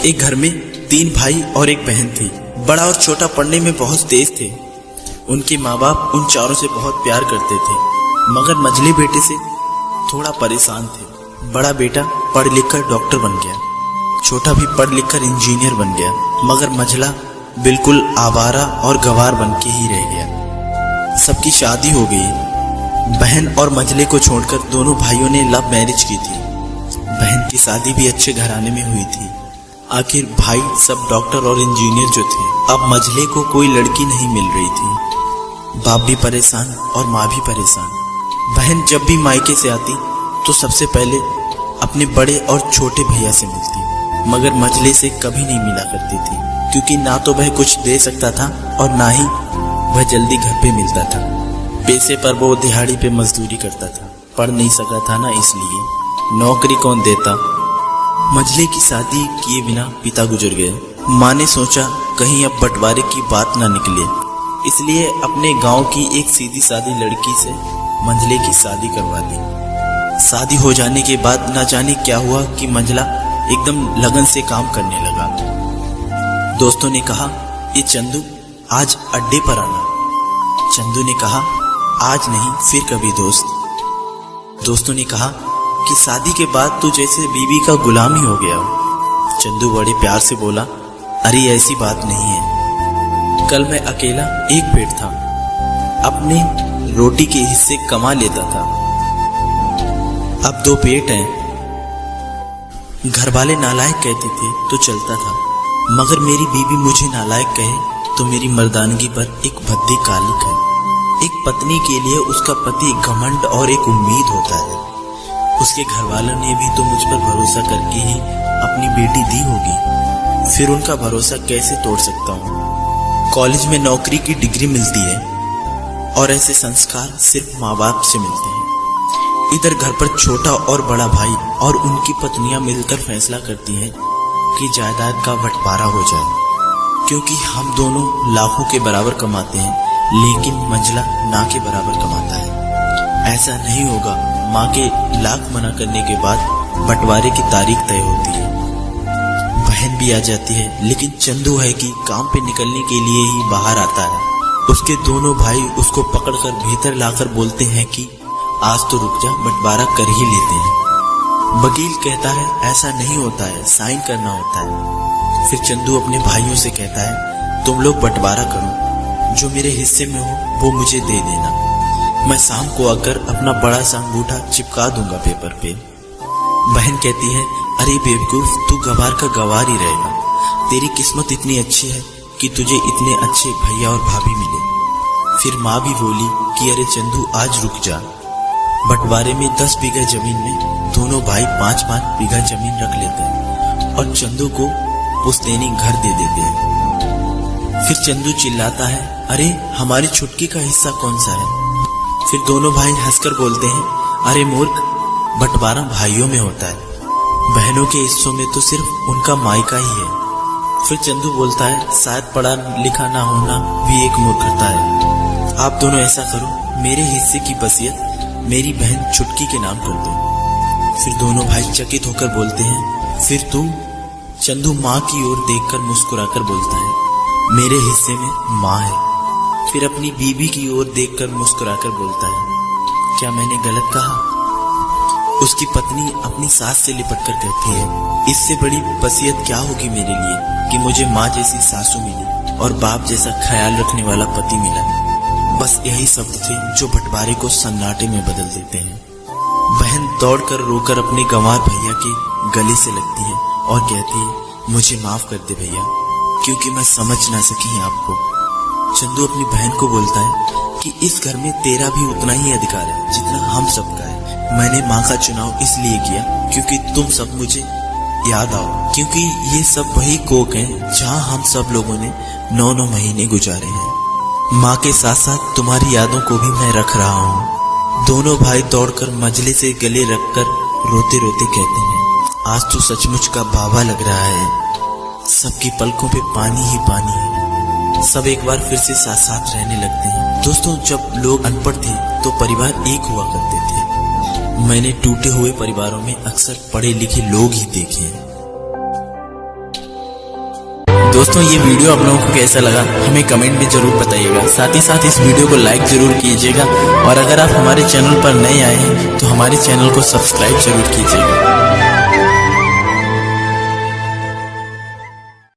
एक घर में 3 भाई और एक बहन थी। बड़ा और छोटा पढ़ने में बहुत तेज थे। उनके माँ बाप उन चारों से बहुत प्यार करते थे, मगर मझले बेटे से थोड़ा परेशान थे। बड़ा बेटा पढ़ लिख कर डॉक्टर बन गया, छोटा भी पढ़ लिख कर इंजीनियर बन गया, मगर मझला बिल्कुल आवारा और गंवार बन के ही रह गया। सबकी शादी हो गई। बहन और मझले को छोड़कर दोनों भाइयों ने लव मैरिज की थी। बहन की शादी भी अच्छे घराने में हुई थी। आखिर भाई सब डॉक्टर और इंजीनियर जो थे, अब मझले को कोई लड़की नहीं मिल रही थी। बाप भी परेशान और माँ भी परेशान। बहन जब भी मायके से आती तो सबसे पहले अपने बड़े और छोटे भैया से मिलती, मगर मझले से कभी नहीं मिला करती थी, क्योंकि ना तो वह कुछ दे सकता था और ना ही वह जल्दी घर पे मिलता था। पैसे पर वो दिहाड़ी पे मजदूरी करता था, पढ़ नहीं सका था ना, इसलिए नौकरी कौन देता। मझले की शादी किए बिना पिता गुजर गए। माँ ने सोचा कहीं अब बंटवारे की बात ना निकले, इसलिए अपने गांव की एक सीधी सादी लड़की से मंझले की शादी करवा दी। शादी हो जाने के बाद ना जाने क्या हुआ कि मंझला एकदम लगन से काम करने लगा। दोस्तों ने कहा, ये चंदू आज अड्डे पर आना। चंदू ने कहा, आज नहीं फिर कभी दोस्त। दोस्तों ने कहा कि शादी के बाद तू जैसे बीवी का गुलाम ही हो गया हो। चंदू बड़े प्यार से बोला, अरे ऐसी बात नहीं है, कल मैं अकेला एक पेट था, अपने रोटी के हिस्से कमा लेता था, अब 2 पेट हैं। घर वाले नालायक कहते थे तो चलता था, मगर मेरी बीवी मुझे नालायक कहे तो मेरी मर्दानगी पर एक भद्दी कालिक है। एक पत्नी के लिए उसका पति घमंड और एक उम्मीद होता है। उसके घर वालों ने भी तो मुझ पर भरोसा करके ही अपनी बेटी दी होगी, फिर उनका भरोसा कैसे तोड़ सकता हूँ। कॉलेज में नौकरी की डिग्री मिलती है और ऐसे संस्कार सिर्फ माँ बाप से मिलते हैं। इधर घर पर छोटा और बड़ा भाई और उनकी पत्नियां मिलकर फैसला करती हैं कि जायदाद का बंटवारा हो जाए, क्योंकि हम दोनों लाखों के बराबर कमाते हैं, लेकिन मंझला ना के बराबर कमाता है। ऐसा नहीं होगा। माँ के लाख मना करने के बाद बंटवारे की तारीख तय होती है। बहन भी आ जाती है, लेकिन चंदू है कि काम पे निकलने के लिए ही बाहर आता है। उसके दोनों भाई उसको पकड़कर भीतर लाकर बोलते हैं कि आज तो रुक जा, बंटवारा कर ही लेते हैं। वकील कहता है ऐसा नहीं होता है, साइन करना होता है। फिर चंदू अपने भाइयों से कहता है, तुम लोग बंटवारा करो, जो मेरे हिस्से में हो वो मुझे दे देना, मैं शाम को आकर अपना बड़ा सा अंगूठा चिपका दूंगा पेपर पे। बहन कहती है, अरे बेवकूफ, तू गवार का गवार ही रहेगा, तेरी किस्मत इतनी अच्छी है कि तुझे इतने अच्छे भैया और भाभी मिले। फिर माँ भी बोली कि अरे चंदू आज रुक जा। बंटवारे में 10 बीघा जमीन में दोनों भाई 5-5 बीघा जमीन रख लेते हैं और चंदू को पुश्तैनी घर दे देते हैं। फिर चंदू चिल्लाता है, अरे हमारी छुटकी का हिस्सा कौन सा है। फिर दोनों भाई हंसकर बोलते हैं, अरे मूर्ख, बंटवारा भाइयों में होता है, बहनों के हिस्सों में तो सिर्फ उनका मायका ही है। फिर चंदू बोलता है, शायद पढ़ा लिखा ना होना भी एक मूर्खता है। आप दोनों ऐसा करो, मेरे हिस्से की वसीयत मेरी बहन छुटकी के नाम कर दो। फिर दोनों भाई चकित होकर बोलते हैं, फिर तू? चंदू माँ की ओर देखकर मुस्कुराकर बोलता है, मेरे हिस्से में माँ है। फिर अपनी बीवी की ओर देखकर मुस्कुराकर बोलता है, क्या मैंने गलत कहा? उसकी पत्नी अपनी सास से लिपटकर कहती है, इससे बड़ी वसीयत क्या होगी मेरे लिए कि मुझे माँ जैसी सासू मिली और बाप जैसा ख्याल रखने वाला पति मिला। बस यही शब्द थे जो बंटवारे को सन्नाटे में बदल देते हैं। बहन दौड़कर रोकर अपने गंवार भैया के गले से लगती है और कहती है, मुझे माफ कर दे भैया, क्योंकि मैं समझ ना सकी आपको। चंदू अपनी बहन को बोलता है कि इस घर में तेरा भी उतना ही अधिकार है जितना हम सबका है। मैंने माँ का चुनाव इसलिए किया क्योंकि तुम सब मुझे याद आओ, क्योंकि ये सब वही कोख हैं जहाँ हम सब लोगों ने 9-9 महीने गुजारे हैं। माँ के साथ साथ तुम्हारी यादों को भी मैं रख रहा हूँ। दोनों भाई दौड़कर मझले से गले रखकर रोते रोते कहते हैं, आज तो सचमुच का बाबा लग रहा है। सबकी पलकों पे पानी ही पानी है। सब एक बार फिर से साथ साथ रहने लगते हैं। दोस्तों, जब लोग अनपढ़ थे तो परिवार एक हुआ करते थे। मैंने टूटे हुए परिवारों में अक्सर पढ़े लिखे लोग ही देखे हैं। दोस्तों ये वीडियो आप लोगों को कैसा लगा हमें कमेंट में जरूर बताइएगा। साथ ही साथ इस वीडियो को लाइक जरूर कीजिएगा और अगर आप हमारे चैनल पर नए आए हैं तो हमारे चैनल को सब्सक्राइब जरूर कीजिएगा।